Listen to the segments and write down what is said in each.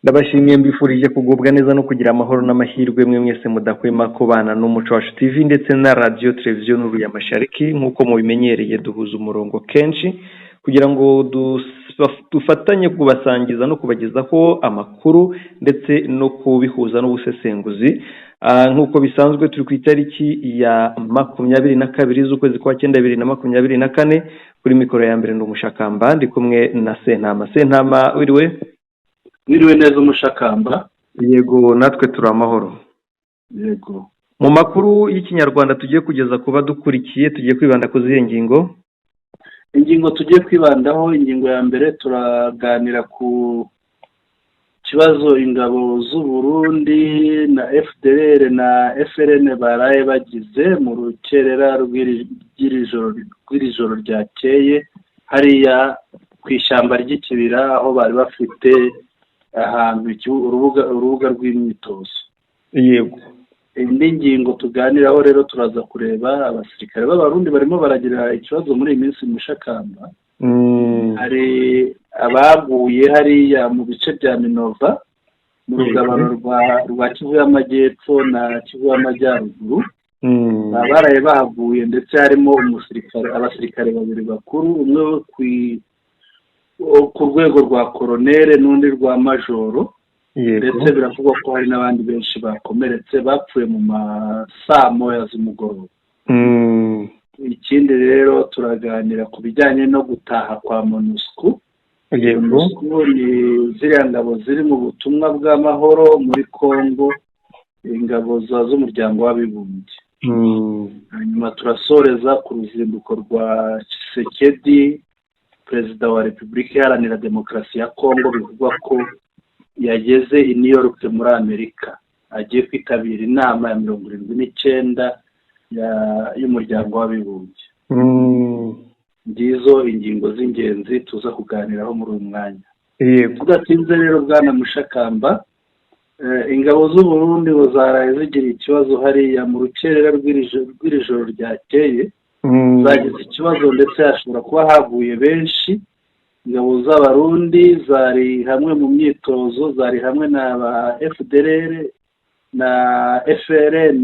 Ndabashimiye mbifurije kugubwa neza no kugira amahoro n'amahirwe mwe mwese mudahwema kubana n'Umuco Wacu TV ndetse na radio televiziyo Nuru ya Mashariki nk'uko mubimenyereye duhuza umurongo kenshi kugira ngo dufatanye kubasangiza no kubagezaho amakuru ndetse no kubihuza n'ubusesenguzi. Nk'uko bisanzwe turi ku itariki ya 22 z'ukwezi kwa 9 2024 kuri mikoro ya mbere ndumushakamba ndi kumwe na Sentama wiriwe neza Umushakamba. Yego natwe turi amahoro. Yego. Mu makuru y'ikinyarwanda tugiye kugeza kuba dukurikiye tugiye kwibanda ku zihe ngingo? Ingingo tugiye kwibandaho, ingingo ya mbere turaganira ku kibazo ingabo z'u Burundi na FDLR na FRN baraye bagize mu rukerera rw'ijoro ryakeye hariya ku ishyamba ry'ikibira aho bari bafite ahantu urubuga rw'imyitozo. Yego. Indi ngingo tuganiraho rero turaza kureba abasirikare b'abarundi barimo baragira ikibazo muri iyi minsi Mushakamba. Hari abaguye hariya mu bice bya Minova mu rugabano rwa Kivu y'Amajyepfo na Kivu y'Amajyaruguru. Baraye bahaguye ndetse harimo abasirikare babiri bakuru, umwe ku rwego rwa koronere n'undi rwa majoro. Ndetse biravugwa ko hari n'abandi benshi bakomeretse bapfuye mu masaa moya z'umugoroba. Ikindi rero turaganira ku bijyanye no gutaha kwa MONUSCO. MONUSCO ni ziriya ngabo ziri mu butumwa bw'amahoro muri Congo, ingabo z'umuryango w'abibumbye. Hanyuma turasoreza ku ruzinduko rwa Tshisekedi, perezida wa Repubulika Iharanira Demokarasi ya Congo. Bivugwa ko yageze i New York muri Amerika, agiye kwitabira inama ya 79 y'umuryango w'abibumbye. Ngizo ingingo z'ingenzi tuza kuganiraho muri uyu mwanya. Tudatinze rero bwana Mushakamba, ingabo z'u Burundi zaraye zigira ikibazo hariya mu rukerera rw'ijoro ryakeye. Zagize ikibazo ndetse hashobora kuba haguye benshi. Ingabo z'abarundi zari hamwe mu myitozo, zari hamwe n'aba FDLR na FRN.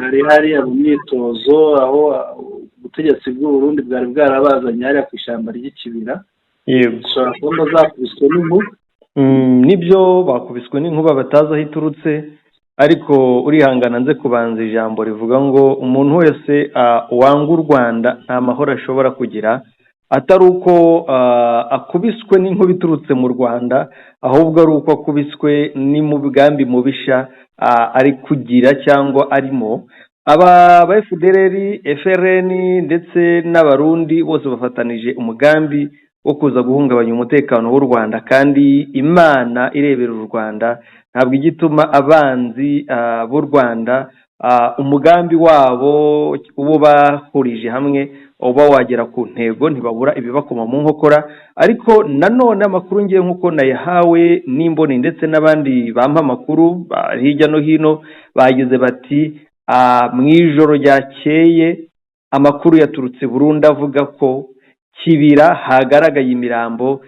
Hari hariya mu myitozo aho ubutegetsi bw'u Burundi bwari bwarabazanye hariya ku ishyamba ry'ikibira. Yego. Zishobora zakubiswe n'inkuba. Nibyo bakubiswe n'inkuba batazi aho iturutse, ariko urihangana nze kubanza ijambo rivuga ngo umuntu wese wanga u Rwanda nta mahoro ashobora kugira, atari uko akubiswe n'inkuba iturutse mu Rwanda, ahubwo ari uko akubiswe n'umugambi mubisha ari kugira cyangwa arimo. Aba FDLR, FRN ndetse n'abarundi bose bafatanije umugambi wo kuza guhungabanya umutekano w'u Rwanda, kandi Imana irebera u Rwanda ntabwo igituma abanzi b'u Rwanda umugambi wabo ubo bahurije hamwe uba wagera ku ntego, ntibabura ibibakoma mu nkokora. Ariko nanone amakuru ngiye nk'uko nayahawe n'imboni ndetse n'abandi bampa amakuru hirya no hino bagize bati mu ijoro ryakeye amakuru yaturutse Burundi avuga ko Kibira hagaragaye imirambo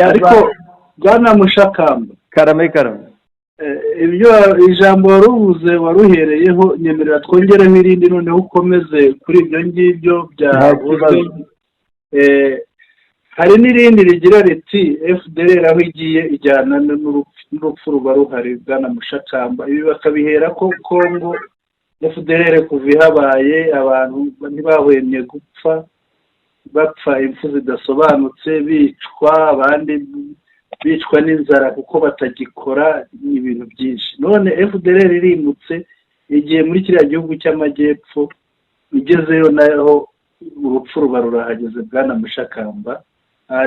ariko bwana Mushakamba, karame ibyo ijambo warubuze waruhereyeho, nyemerera twongereho irindi noneho ukomeze kuri ibyo ngibyo byavuzwe. Hari n'irindi rigira riti FDLR aho igiye ijyana n'urupfu ruba ruhari bwana Mushakamba. Ibi bakabihera ko Congo FDLR kuva ihabaye abantu ntibahwemye gupfa, bapfa impfu zidasobanutse, bicwa, abandi bicwa n'inzara kuko batagikora ibintu byinshi. None FDLR irimutse igiye muri kiriya gihugu cy'Amajyepfo, igezeyo naho urupfu ruba rurahageze bwana Mushakamba.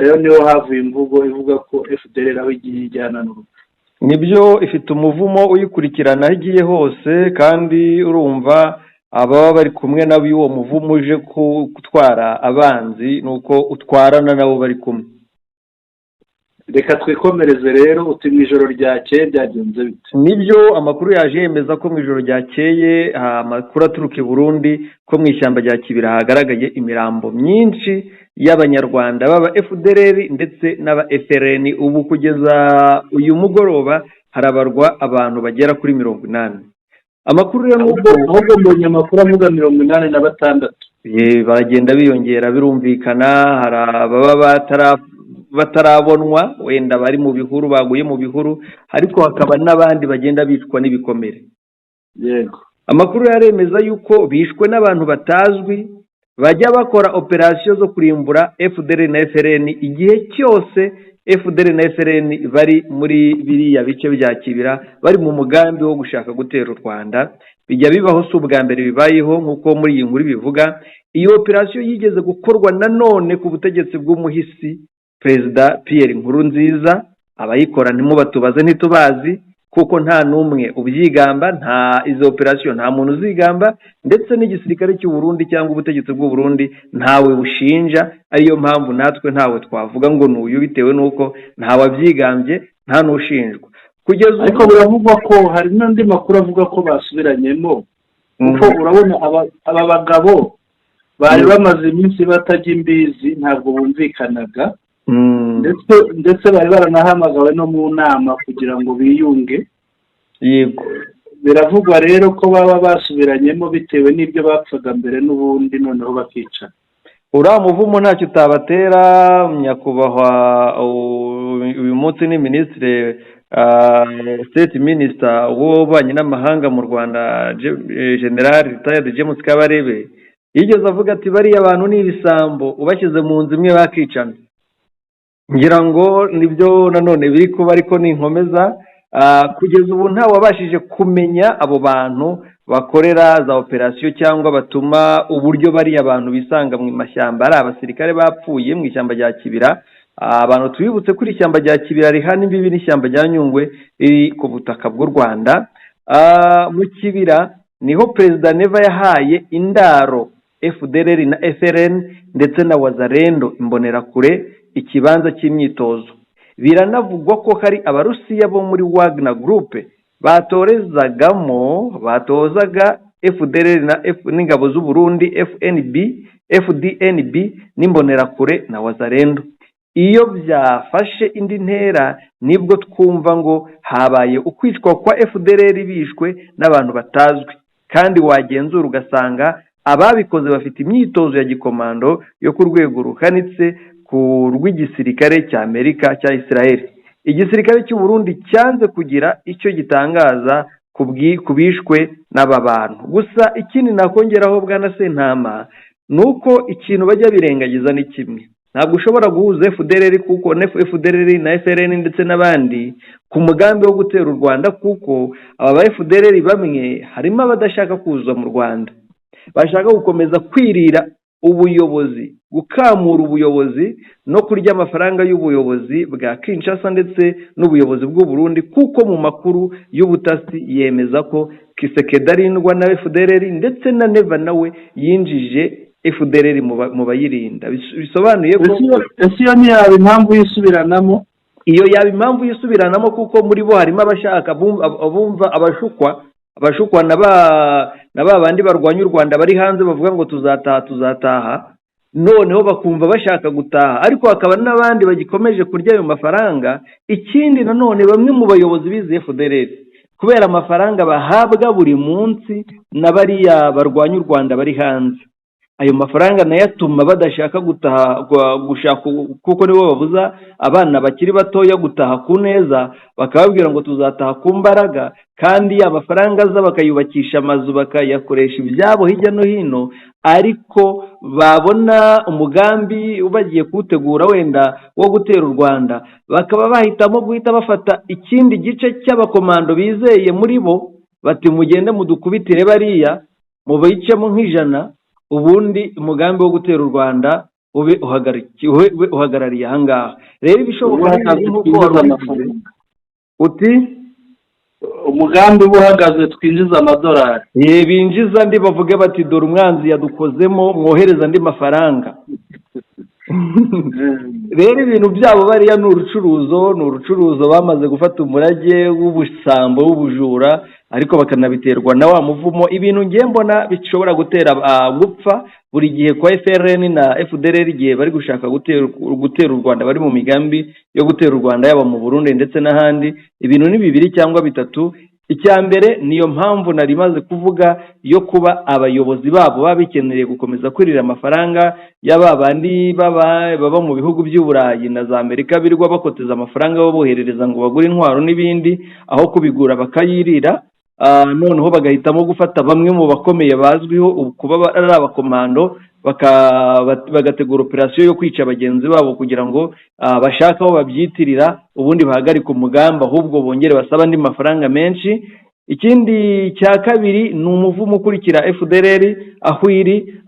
Rero niho havuye imvugo ivuga ko FDLR aho igiye ijyana n'urupfu. Nibyo, ifite umuvumo uyikurikirana aho igiye hose, kandi urumva ababa bari kumwe nabo uwo muvumo uje gutwara abanzi nuko utwarana nabo bari kumwe. Reka twikomereze rero, uti mu ijoro ryakeye byagenze bite? Nibyo, amakuru yaje yemeza ko mu ijoro ryakeye amakuru aturuka i Burundi ko mu ishyamba rya Kibira hagaragaye imirambo myinshi y'abanyarwanda baba FDLR ndetse n'aba FRN. ubu kugeza uyu mugoroba harabarwa abantu bagera kuri 80. amakuru rero nuko ahubwo mbonye amakuru avuga 86. baragenda biyongera, birumvikana. hari ababa batarabonwa wenda bari mu bihuru, baguye mu bihuru, ariko hakaba n'abandi bagenda bicwa n'ibikomere. Yego, amakuru yaremeza yuko bishwe n'abantu batazwi bajya bakora operasiyo zo kurimbura FDLR na FRN igihe cyose FDLR na FRN bari muri biriya bice bya Kibira, bari mu mugambi wo gushaka gutera u Rwanda. Bijya bibaho, si ubwa mbere bibayeho nk'uko muri iyi nkuru bivuga. Iyo operasiyo yigeze gukorwa nanone ku butegetsi bw'umuhisi Perezida Pierre Nkurunziza. Abayikora ntimubatubaze, ntitubazi, kuko nta n'umwe ubyigamba. Nta izo operasiyo nta muntu uzigamba, ndetse n'igisirikare cy'u Burundi cyangwa ubutegetsi bw'u Burundi ntawe bushinja. Ariyo mpamvu natwe ntawe twavuga ngo n'uyu, bitewe n'uko ntawe abyigambye, nta n'ushinjwa kugeza. ariko biravugwa ko hari n'andi makuru avuga ko basubiranyemo, kuko urabona aba bagabo bari bamaze iminsi batajya imbizi, ntabwo bumvikanaga, ndetse bari baranahamagawe no mu nama kugira ngo biyunge. Yego, biravugwa rero ko baba basubiranyemo bitewe n'ibyo bapfaga mbere n'ubundi, noneho bakica. uriya muvumo ntacyo utabatera. Nyakubahwa uyu munsi ni minisitiri state minister w'ububanyi n'amahanga mu Rwanda, General Retired James Kabarebe, yigeze avuga ati bariya abantu ni ibisambo, ubashyize mu nzu imwe bakicana. ngira ngo nibyo nanone biri kuba, ariko ninkomeza kugeza ubu ntawe wabashije kumenya abo bantu bakorera za operasiyo cyangwa batuma uburyo bariya abantu bisanga mu mashyamba ari abasirikare bapfuye mu ishyamba rya Kibira. Abantu tubibutse kuri ishyamba rya Kibira rihana imbibi n'ishyamba rya Nyungwe riri ku butaka bw'u Rwanda. Mu Kibira niho Perezida Neva yahaye indaro FDLR na FRN ndetse na Wazalendo imbonerakure ikibanza cy'imyitozo. Biranavugwa ko hari abarusiya bo muri Wagner Group batozaga FDLR n'ingabo z'u Burundi FDNB n'imbonerakure na Wazalendo. Iyo byafashe indi ntera nibwo twumva ngo habaye ukwicwa kwa FDLR, bishwe n'abantu batazwi, kandi wagenzura ugasanga ababikoze bafite imyitozo ya gikomando yo ku rwego ruhanitse ku rw'igisirikare cya Amerika cya Israel. Igisirikare cy'u Burundi cyanze kugira icyo gitangaza ku bishwe n'aba bantu. Gusa ikindi nakongeraho bwana Sentama, nuko ikintu bajya birengagiza ni kimwe. Ntabwo ushobora guhuza FDLR kuko FDLR na FRN ndetse n'abandi ku mugambi wo gutera u Rwanda, kuko aba ba FDLR bamwe harimo abadashaka kuza mu Rwanda, bashaka gukomeza kwirira ubuyobozi, gukamura ubuyobozi no kurya amafaranga y'ubuyobozi bwa Kinshasa ndetse n'ubuyobozi bw'u Burundi, kuko mu makuru y'ubutasi yemeza ko Kisekedi arindwa na FDLR ndetse na Neva nawe yinjije FDLR mu bayirinda. Bisobanuye ko iyo ni yaba impamvu yisubiranamo, iyo yaba impamvu yisubiranamo, kuko muri bo harimo abashaka abumva abashukwa na ba bandi barwanya u Rwanda bari hanze bavuga ngo tuzataha, noneho bakumva bashaka gutaha, ariko hakaba n'abandi bagikomeje kurya ayo mafaranga. Ikindi nanone bamwe mu bayobozi bize FDLR, kubera amafaranga bahabwa buri munsi na bariya barwanya u Rwanda bari hanze, ayo mafaranga nayo atuma badashaka gutaha gushaka, kuko nibo babuza abana bakiri batoya gutaha ku neza, bakababwira ngo tuzataha ku mbaraga, kandi amafaranga aza bakayubakisha amazu bakayakoresha ibyabo hirya no hino, ariko babona umugambi bagiye kuwutegura wenda wo gutera u Rwanda, bakaba bahitamo guhita bafata ikindi gice cy'abakomando bizeye muri bo, bati mugende mudukubitire bariya mubicemo nk'ijana, ubundi umugambi wo gutera u Rwanda ube uhagarariye ahangaha. Rero ibishoboka uti umugambi uhagaze twinjiza amadolari, binjiza andi bavuge bati dore umwanzi yadukozemo, mwohereza andi mafaranga. Rero ibintu byabo bariya ni urucuruzo bamaze gufata umurage w'ubusambo w'ubujura, ariko bakanabiterwa na wa muvumo. Ibintu ngiye mbona bishobora gutera gupfa buri gihe kwa FRN na FDLR igihe bari gushaka gutera u Rwanda, bari mu migambi yo gutera u Rwanda yaba mu Burundi ndetse n'ahandi. Ibintu ni bibiri cyangwa bitatu. Icya mbere niyo mpamvu nari maze kuvuga yo kuba abayobozi babo babikeneye gukomeza kwirira amafaranga y'ababandi baba mu bihugu by'Uburayi na za Amerika birirwa bakoteza amafaranga boherereza ngo bagure intwaro n'ibindi, aho kubigura bakayirira. Noneho bagahitamo gufata bamwe mu bakomeye bazwiho kuba ari abakomando bagategura operasiyo yo kwica bagenzi babo kugira ngo bashaka aho babyitirira ubundi bahagarika umugambi, ahubwo bongere basaba andi mafaranga menshi. Ikindi cya kabiri ni umuvumo ukurikira FDLR aho iri.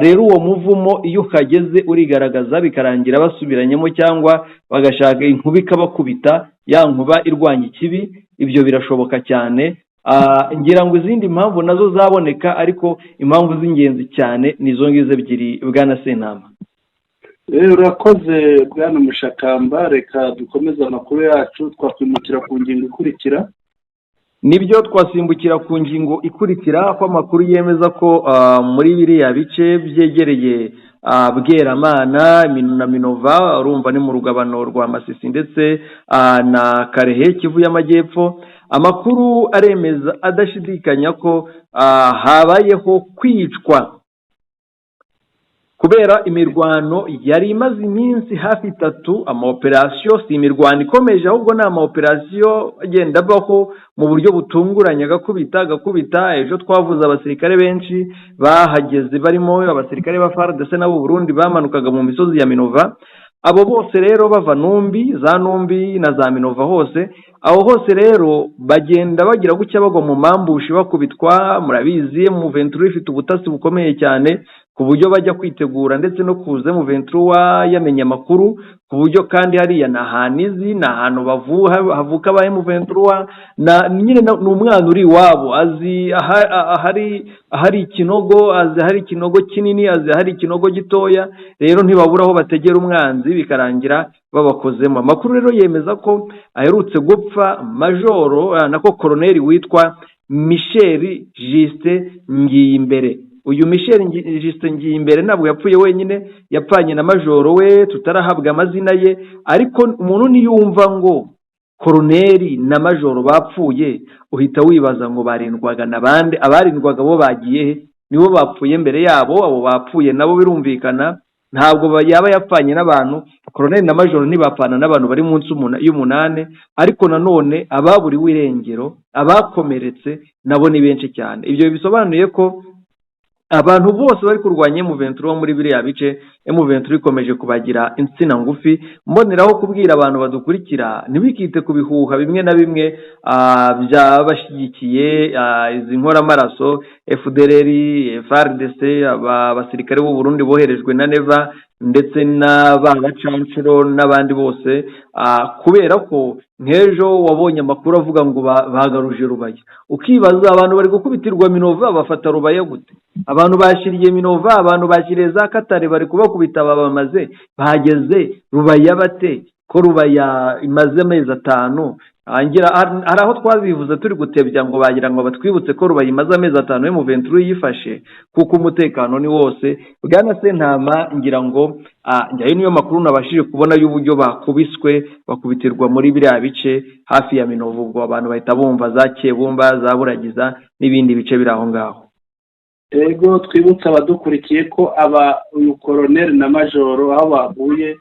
Rero uwo muvumo iyo ukageze urigaragaza bikarangira basubiranyemo cyangwa bagashaka inkuba ikabakubita, ya nkuba irwanya ikibi. Ibyo birashoboka cyane. Ngira ngo izindi mpamvu nazo zaboneka, ariko impamvu z'ingenzi cyane nizo ngizo ebyiri. Bwana Sentama, urakoze bwana Mushakamba. Reka dukomeze amakuru yacu, twakwimukira ku ngingo ikurikira. Nibyo, twasimbukira ku ngingo ikurikira, ko amakuru yemeza ko muri biriya bice byegereye Bweramana na Minova, urumva ni mu rugabano rwa Masisi ndetse na Karehe, Kivu y'Amajyepfo, amakuru aremeza adashidikanya ko habayeho kwicwa kubera imirwano yari imaze iminsi hafi 3. Amaoperasiyo si imirwano ikomeje, ahubwo ni amaoperasiyo agenda abaho mu buryo butunguranye, agakubita. Ejo twavuze abasirikare benshi bahageze, barimo abasirikare ba FARDC n'abo Burundi bamanukaga mu misozi ya Minova. Abo bose rero bava Numbi, za Numbi na za Minova hose, aho hose rero bagenda bagira gucya bagwa mu mambushi bakubitwa. Murabizi mu 23 ifite ubutasi bukomeye cyane ku buryo bajya kwitegura ndetse no kuze mu 23 yamenye amakuru ku buryo kandi hariya na hanizi na hano havuka ba mu 23 na nyine n'umwana uri wabo azi ahari ikinogo, azi hari ikinogo kinini, azi hari ikinogo gitoya. Rero ntibabura aho bategera umwanzi bikarangira babakozemo. Amakuru rero yemeza ko aherutse gupfa majoro nako koloneli witwa Michel Juste Ngiyimbere. Uyu Michel Juste Ngiyimbere ntabwo yapfuye wenyine, yapfanye na majoro we tutarahabwa amazina ye, ariko umuntu niyumva ngo koloneli na majoro bapfuye uhita wibaza ngo barindwaga nabande. Abarindwaga bo bagiye he? Nibo bapfuye mbere yabo, abo bapfuye nabo birumvikana ntabwo yaba yapfanye n'abantu. Koloneli na majoro ntibapfana n'abantu bari munsi y'umunane, ariko nanone ababuriwe irengero, abakomeretse nabo ni benshi cyane. Ibyo bisobanuye ko abantu bose bari kurwanya M23 muri biriya bice, M23 ikomeje kubagira insina ngufi. Mboneraho kubwira abantu badukurikira ntibikite ku bihuha bimwe na bimwe byabashyigikiye izi nkoramaraso FDLR, FARDC, abasirikare b'u Burundi boherejwe na Neva ndetse n'abacancuro n'abandi bose, kubera ko nk'ejo wabonye amakuru avuga ngo bagaruje Rubaya. Ukibaza abantu bari gukubitirwa Minova bafata Rubaya gute? Abantu bashiriye Minova, abantu bashiriye za Katare bari kubakubita babamaze, bahageze Rubaya bate? Ko Rubaya imaze amezi 5. Angira hari aho twabivuze turi gutebya ngo bagira ngo batwibutse ko Rubaya imaze amezi 5 mu 23 yifashe, kuko umutekano ni wose. Bwana Sentama, ngira ngo njyayo niyo makuru nabashije kubona y'uburyo bakubiswe bakubitirwa muri biriya bice hafi ya Minova. Ubwo abantu bahita bumva za Kebumba, za Buragiza n'ibindi bice biri aho ngaho. Ego twibutsa abadukurikiye ko uyu koloneli na majoro aho baguye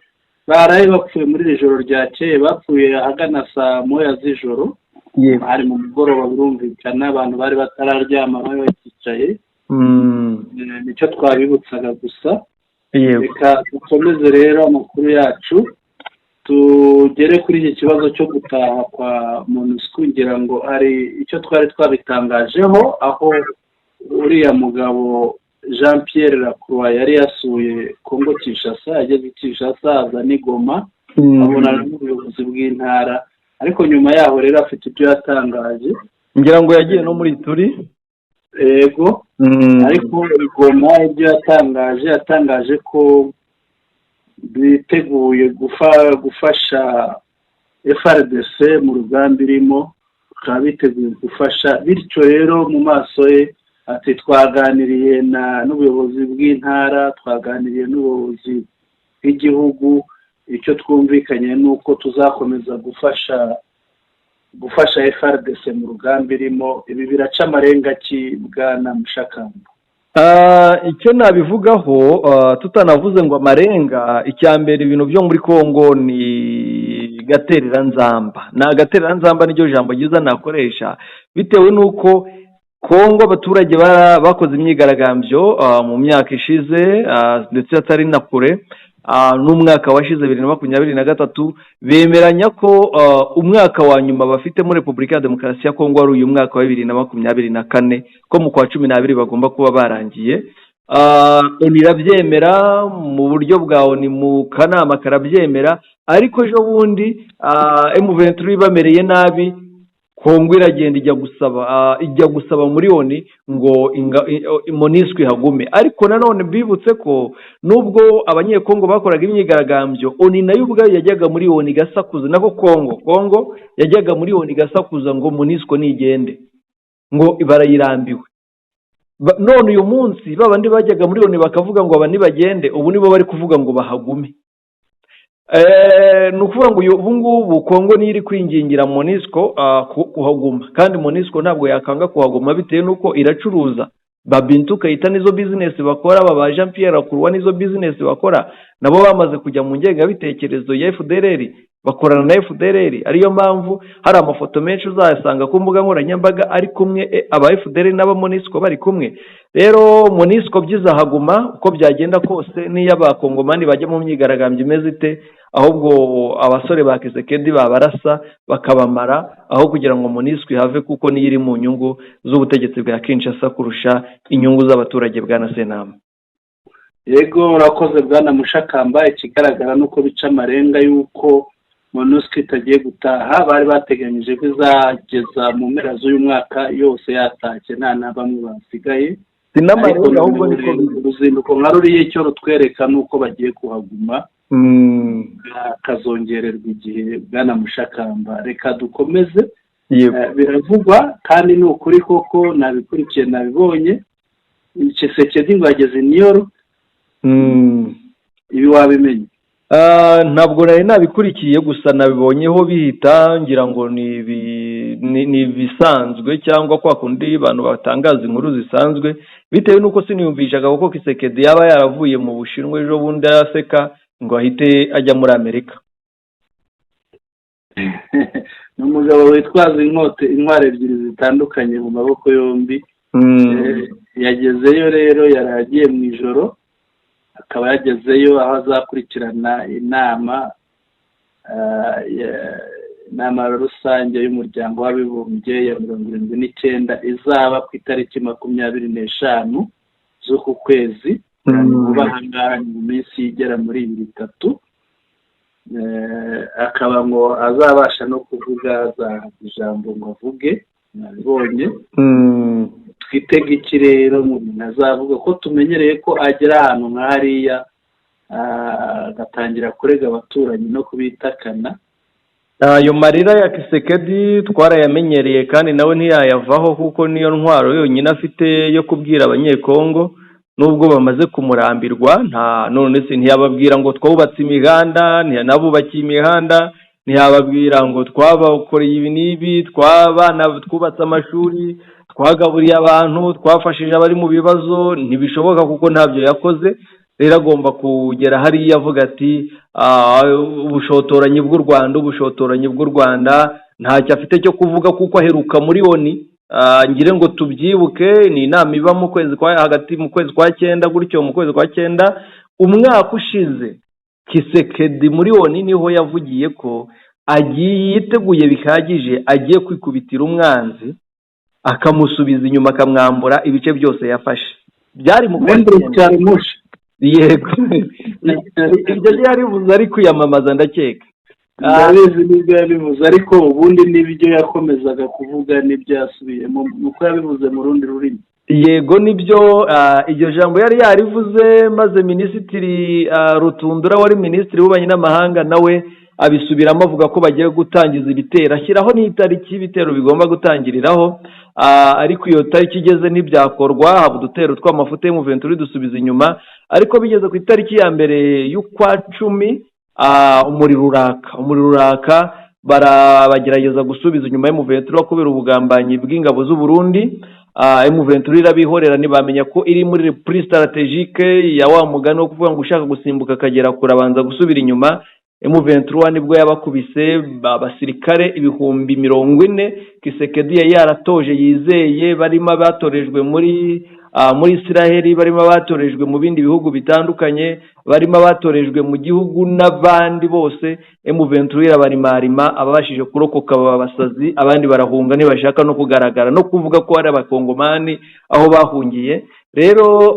baraye bapfuye muri ijoro ryakeye, bapfuye ahagana saa 1 z'ijoro. Hari mu mugoroba birumvikana, abantu bari batararyama bari bakicaye. Nicyo twabibutsaga gusa. Reka dukomeze rero amakuru yacu, tugere kuri iki kibazo cyo gutaha kwa MONUSCO. Ngira ngo ari icyo twari twabitangajeho, aho uriya mugabo Jean Pierre Lacroix yari yasuye Kongo Kinshasa, ageze Kinshasa aza n'Igoma abonana n'ubuyobozi bw'intara, ariko nyuma yaho rero afite ibyo yatangaje. Ngira ngo yagiye no muri Turi. Ego ariko Igoma ibyo yatangaje ko biteguye gufasha FARDC mu rugamba irimo bakaba biteguye gufasha. Bityo rero mu maso ye ati twaganiriye n'ubuyobozi bw'intara, twaganiriye n'ubuyobozi bw'igihugu, icyo twumvikanye ni uko tuzakomeza gufasha FRDC mu rugamba irimo. Ibi biraca amarenga ki Bwana Mushakamba? Icyo nabivugaho tutanavuze ngo amarenga, icya mbere ibintu byo muri Kongo ni gatereranzamba. Na gatereranzamba niryo jambo ryiza nakoresha, bitewe n'uko Kongo abaturage bakoze imyigaragambyo mu myaka ishize, ndetse atari na kure, n'umwaka washize 2023, bemeranya ko umwaka wa nyuma bafite muri Repubulika ya Demokarasi ya Kongo ari uyu mwaka wa 2024, ko mu kwa 12 bagomba kuba barangiye. Nirabyemera mu buryo bwawo, ni mu kanama karabyemera, ariko ejo bundi M23 bamereye nabi, Kongo iragenda ijya gusaba muri ONU ngo MONUSCO ihagume. Ariko nanone bibutse ko nubwo abanyekongo bakoraga imyigaragambyo, ONU nayo ubwayo yajyaga muri ONU igasakuza, nako Kongo yajyaga muri ONU igasakuza ngo MONUSCO nigende, ngo barayirambiwe. None uyu munsi babandi bajyaga muri ONU bakavuga ngo aba nibagende, ubu nibo bari kuvuga ngo bahagume. Nukuvuga ngo ubu ngubu Kongo niyo iri kwingingira MONUSCO kuhaguma, kandi MONUSCO ntabwo yakanga kuhaguma bitewe nuko iracuruza. Babintu Kayita nizo business bakora, baba Jean Pierre Akurwa nizo business bakora, nabo bamaze kujya mu ngengabitekerezo ya FDLR, bakorana na FDLR. Ariyo mpamvu hari amafoto menshi uzayasanga ku mbuga nkoranyambaga ari kumwe aba FDLR n'aba MONUSCO bari kumwe. Rero MONUSCO byizahaguma uko byagenda kose, niyo abakongomani bajya mu myigaragambyo imeze ite, ahubwo abasore ba Kisekedi babarasa bakabamara, aho kugira ngo MONUSCO ihave, kuko niyo iri mu nyungu z'ubutegetsi bwa Kinshasa kurusha inyungu z'abaturage bwa Nasenama. Yego, urakoze Bwana Mushakamba. Ikigaragara nuko bica amarenga yuko MONUSCO itagiye gutaha. Bari bateganyije ko izageza mu mpera z'uyu mwaka yose yatashye, nta na bamwe basigaye. Sinamarenga, ahubwo niko uruzinduko nka ruriya icyo rutwereka nuko bagiye kuhaguma, kazongererwa igihe. Bwana Mushakamba, reka dukomeze. Biravugwa kandi ni ukuri koko, nabikurikiye nabibonye. Tshisekedi ngo ageze i New York. Ibi wabimenye? Ntabwo nari nabikurikiye, gusa nabibonyeho bihita, ngira ngo ni bisanzwe, cyangwa kwa kundi abantu batangaza inkuru zisanzwe, bitewe nuko siniyumvishaga ko Kisekedi yaba yaravuye mu Bushinwa ejo bundi aseka ngo ahite ajya muri Amerika. Ni umugabo witwaza intwaro ebyiri zitandukanye mu maboko yombi. Yagezeyo rero, yaragiye mu ijoro, akaba yagezeyo aho azakurikirana inama rusange y'umuryango w'abibumbye ya 79 izaba ku itariki 25 z'uku kwezi, vuba mu minsi igera muri 3. Akaba ngo azabasha no kuvuga ijambo ngo avuge. Nabibonye. Twitega iki rero mu bintu azavuga, ko tumenyereye ko agera ahantu nk'hariya agatangira kurega abaturanyi no kubitakana. Ayo marira ya Kisekedi twarayamenyereye, kandi nawe ntiyayavaho, kuko niyo ntwaro yonyine afite yo kubwira abanyekongo, nubwo bamaze kumurambirwa. None se ntiyababwira ngo twubatse imihanda, ntiyanabubakiye imihanda, ntiyababwira ngo twabakoreye ibi n'ibi, twubatse amashuri, twagaburiye abantu, twafashije abari mu bibazo. Ntibishoboka kuko ntabyo yakoze. Rero agomba kugera hariya avuga ati ubushotoranyi bw'u Rwanda ntacyo afite cyo kuvuga, kuko aheruka muri ONU. Ngire ngo tubyibuke, ni inama iba mu kwezi hagati mu kwezi kwa 9, gutyo mu kwezi kwa 9 umwaka ushize. Kisekedi muri ONU niho yavugiye ko agiye yiteguye bikagije, agiye kwikubitira umwanzi, akamusubiza inyuma, akamwambura ibice byose yafashe. Byari mu kwezi. Yego, ibyo yarivuze ari kwiyamamaza, ndakeka. Ndabizi n'ibyo yabivuze, ariko ubundi n'ibyo yakomezaga kuvuga n'ibyo yasubiyemo, nuko yabivuze mu rundi rurimi. Yego, nibyo. Iryo jambo yari yarivuze, maze Minisitiri Rutundura wari Minisitiri w'Ububanyi n'Amahanga nawe abisubiramo avuga ko bagiye gutangiza ibitero, ashyiraho n'itariki y'ibitero bigomba gutangiriraho, ariko iyo tariki igeze ntibyakorwa, haba udutero tw'amafuta y'M23 dusubiza inyuma, ariko bigeze ku itariki ya mbere y'ukwa 10 umuriro uraka bagerageza gusubiza inyuma y'M23 kubera ubugambanyi bw'ingabo z'u Burundi. M23 irabihorera ntibamenya ko iri muri reprise strategique ya wa mugani wo kuvuga ngo ushaka gusimbuka akagera kurabanza gusubira inyuma. M23 nibwo yabakubise abasirikare 40,000 Kisekedi yari yaratoje yizeye, barimo batorejwe muri Israel, barimo batorejwe mu bindi bihugu bitandukanye, barimo batorejwe mu gihugu n'abandi bose. M23 irabarimarima, ababashije kurokoka babasazi, abandi barahunga ntibashaka no kugaragara no kuvuga ko ari abakongomani aho bahungiye. Rero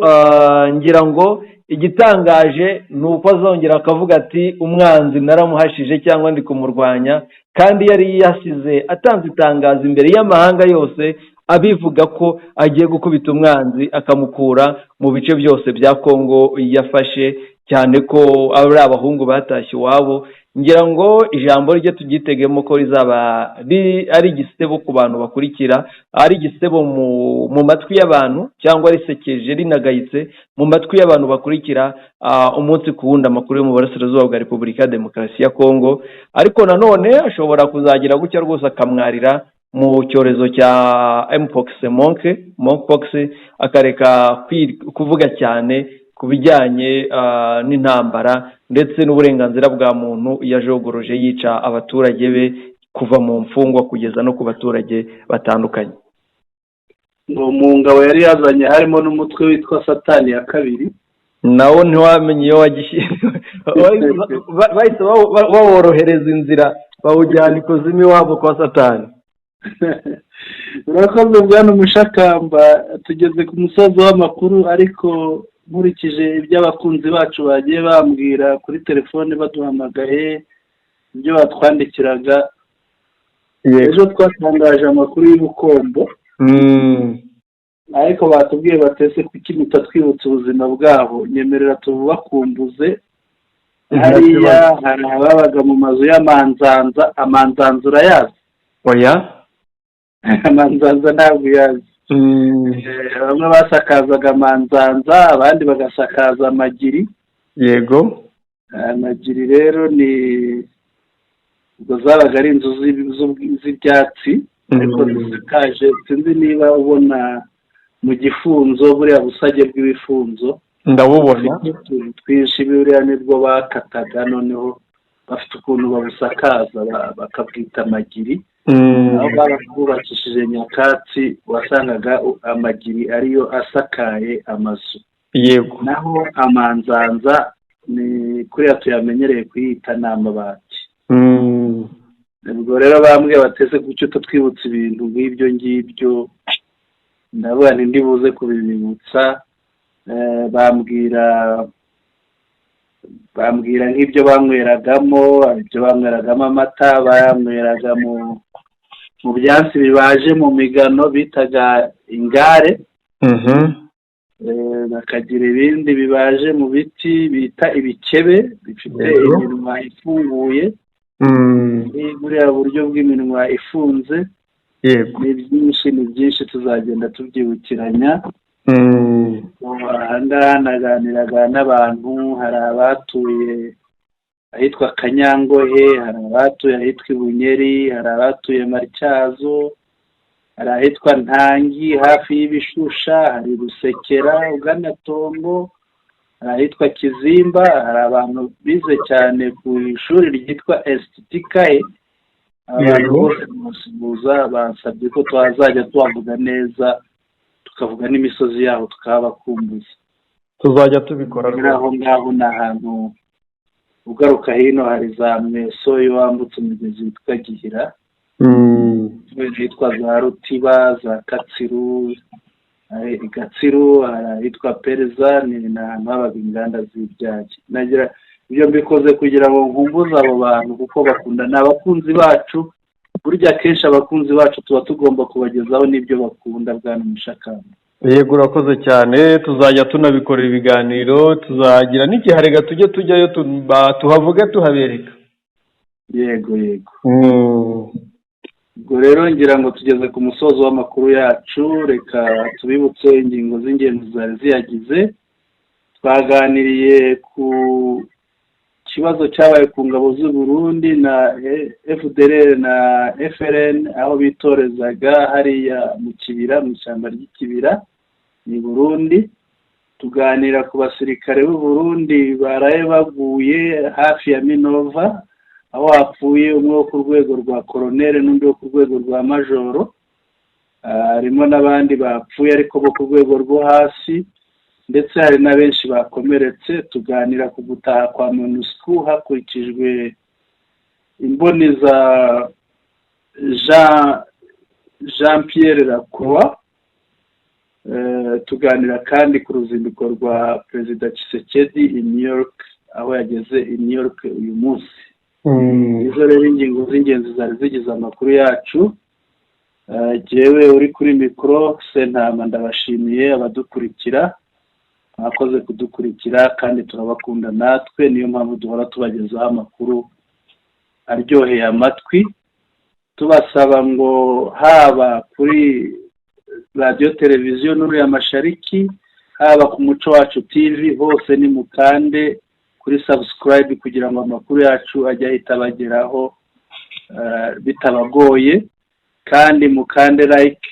ngira ngo igitangaje ni uko azongera akavuga ati umwanzi naramuhashije cyangwa ndi kumurwanya, kandi yari yasize atanze itangazo imbere y'amahanga yose abivuga ko agiye gukubita umwanzi akamukura mu bice byose bya Kongo yafashe, cyane ko ari abahungu batashye iwabo. Ngira ngo ijambo rye tugitegemo ko rizaba ari igisebo ku bantu bakurikira, ari igisebo mu matwi y'abantu, cyangwa risekeje rinagayitse mu matwi y'abantu bakurikira umunsi ku wundi amakuru yo mu burasirazuba bwa Repubulika ya Demokarasi ya Kongo. Ariko nanone ashobora kuzagira gutya rwose akamwarira mu cyorezo cya monkeypox, akareka kuvuga cyane ku bijyanye n'intambara ndetse n'uburenganzira bwa muntu yajogoroje yica abaturage be kuva mu mfungwa kugeza no ku baturage batandukanye. Mu ngabo yari yazanye harimo n'umutwe witwa Satani ya kabiri, nawo ntiwamenye iyo wagishyira bahise baworohereza inzira bawujyana ikuzimu iwabo kwa Satani. urakoze bwana Mushakamba, tugeze ku musozo w'amakuru, ariko nkurikije ibyo abakunzi bacu bagiye bambwira kuri telefone baduhamagaye, ibyo batwandikiraga, ejo twatangaje amakuru y'ubukombo, ariko batubwiye batese kuki mutatwibutsa ubuzima bwabo. Nyemerera tubakumbuze. Hariya hari ababaga mu mazu y'amanzanza. Amanzanza urayazi? Oya, amanzanza ntabwo uyazi. Bamwe basakazaga amanzanza, abandi bagasakaza amagiri. Yego. Amagiri rero ni ubwo zabaga ari inzu z'ibyatsi, ariko zisakaje, sinzi niba ubona mu gifunzo, buriya busage bw'ibifunzo ndabubona twinshi, buriya nibwo bakataga, noneho bafite ukuntu babusakaza bakabwita amagiri. aho bubakishije nyakatsi, wasangaga amagiri ariyo asakaye amazu. Yego. Naho amanzanza ni kuriya tuyamenyereye kuyita n'amabati. Ubwo rero bambwiye bateze kucyo tutwibutsa ibintu nk'ibyo ngibyo, ndavuga nti ndibuze kubibibutsa. bambwira nk'ibyo banyweragamo, ibyo banyweragamo amata, bayanywereraga mu byatsi bibaje mu migano bitaga ingare. Bakagira ibindi bibaje mu biti bita ibikebe, bifite iminwa ifunguye. Buriya buryo bw'iminwa ifunze. Yego. Ni byinshi tuzagenda tubyibukiranya. Ahangaha naganiraga n'abantu, hari abatuye ahitwa Kanyangohe, hari abatuye ahitwa Ibunyeri, hari abatuye Matyazo, hari ahitwa Ntangi hafi y'Ibishusha, hari Rusekera ugana Tombo, hari ahitwa Kizimba. Hari abantu bize cyane ku ishuri ryitwa Estitikae. Abantu bose basuhuza, bansabye ko twazajya tuhavuga neza, tukavuga n'imisozi yaho tukabakumbuza. Tuzajya tubikora aho ngaho ni ahantu ugaruka hino, hari za Mweso iyo wambutse umugezi witwa Gihira, hitwa za Rutiba, za Katsiru, Gatsiru, hari ahitwa Pereza. Ni ahantu habaga inganda z'ibyayi. Nagira ibyo mbikoze kugira ngo nkumbuze abo bantu, kuko bakunda, ni abakunzi bacu. Burya kenshi abakunzi bacu tuba tugomba kubagezaho n'ibyo bakunda, bwana Mushakamba. Yego, urakoze cyane. Tuzajya tunabikorera ibiganiro, tuzagira n'igihe rega tujye tujyayo tuhavuge tuhabereka. yego ubwo rero ngira ngo tugeze ku musozo w'amakuru yacu, reka tubibutse ingingo z'ingenzi zari ziyagize. Twaganiriye ku kibazo cyabaye ku ngabo z'u Burundi na FDLR na FRN aho bitorezaga hariya mu kibira, mu ishyamba ry'ikibira ni Burundi. Tuganira ku basirikare b'u Burundi baraye baguye hafi ya Minova, aho hapfuye umwe wo ku rwego rwa koronere n'undi wo ku rwego rwa majoro. Harimo n'abandi bapfuye ariko bo ku rwego rwo hasi, ndetse hari na benshi bakomeretse. Tuganira ku gutaha kwa MONUSCO hakurikijwe imboni za Jean Pierre Lacroix. Tuganira kandi ku ruzinduko rwa Perezida Tshisekedi i New York, aho yageze i New York uyu munsi. Izo rero ingingo z'ingenzi zari zigize amakuru yacu. Jewe uri kuri mikoro Sentama ndabashimiye abadukurikira, mwakoze kudukurikira kandi turabakunda natwe, niyo mpamvu duhora tubagezaho amakuru aryoheye amatwi, tubasaba ngo haba kuri radio televiziyo n'uriya Mashariki, haba ku Muco Wacu TV, hose ni mukande kuri subscribe kugira ngo amakuru yacu ajye ahita bageraho bitabagoye, kandi mukande like,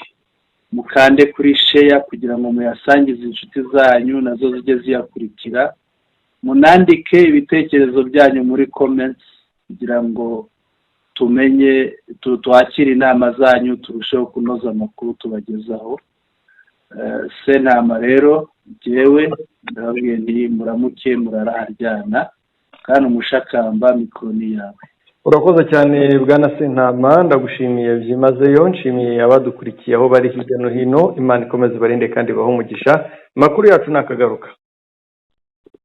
mukande kuri share kugira ngo muyasangize inshuti zanyu nazo zijye ziyakurikira. Munandike ibitekerezo byanyu muri comments kugira ngo tumenye twakire inama zanyu, turusheho kunoza amakuru tubagezaho. Sentama rero jewe ndababwiye nti muramuke muraraharyana, kandi umushakamba mikroni yawe. Urakoze cyane bwana Sentama, ndagushimiye byimazeyo. Nshimiye abadukurikiye aho bari hirya no hino. Imana ikomeze barinde kandi baho umugisha. Amakuru yacu nakagaruka.